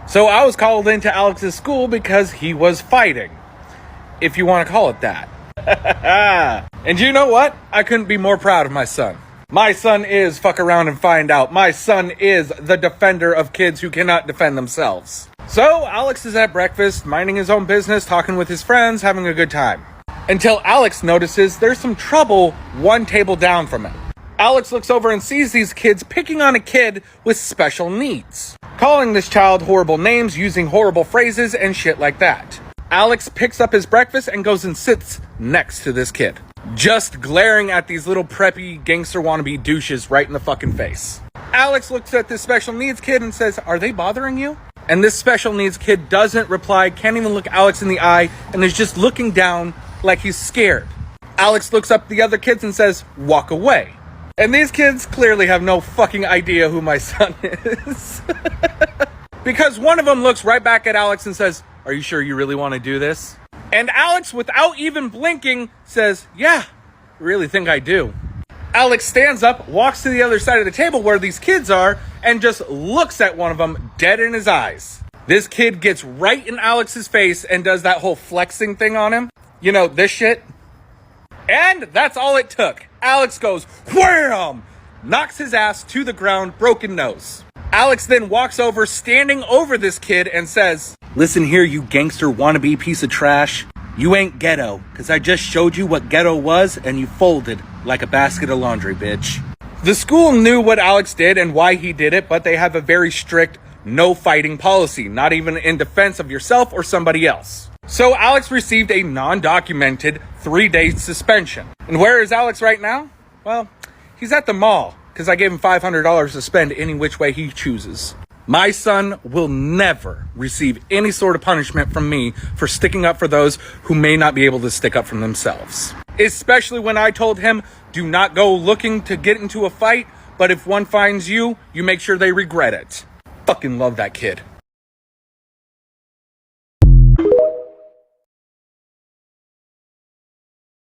So I was called into Alex's school because he was fighting, if you want to call it that. And you know what? I couldn't be more proud of my son. My son is fuck around and find out. My son is the defender of kids who cannot defend themselves. So Alex is at breakfast, minding his own business, talking with his friends, having a good time. Until Alex notices there's some trouble one table down from him. Alex looks over and sees these kids picking on a kid with special needs, calling this child horrible names, using horrible phrases and shit like that. Alex picks up his breakfast and goes and sits next to this kid, just glaring at these little preppy gangster wannabe douches right in the fucking face. Alex looks at this special needs kid and says, "Are they bothering you?" And this special needs kid doesn't reply, can't even look Alex in the eye, and is just looking down like he's scared. Alex looks up at the other kids and says, "Walk away." And these kids clearly have no fucking idea who my son is. Because one of them looks right back at Alex and says, "Are you sure you really want to do this?" And Alex, without even blinking, says, "Yeah, really think I do." Alex stands up, walks to the other side of the table where these kids are, and just looks at one of them dead in his eyes. This kid gets right in Alex's face and does that whole flexing thing on him. You know, this shit. And that's all it took. Alex goes, wham! Knocks his ass to the ground, broken nose. Alex then walks over, standing over this kid, and says, "Listen here, you gangster wannabe piece of trash. You ain't ghetto, because I just showed you what ghetto was, and you folded like a basket of laundry, bitch." The school knew what Alex did and why he did it, but they have a very strict no fighting policy, not even in defense of yourself or somebody else. So Alex received a non-documented 3-day suspension. And where is Alex right now? Well, he's at the mall, because I gave him $500 to spend any which way he chooses. My son will never receive any sort of punishment from me for sticking up for those who may not be able to stick up for themselves. Especially when I told him, do not go looking to get into a fight, but if one finds you, you make sure they regret it. Fucking love that kid.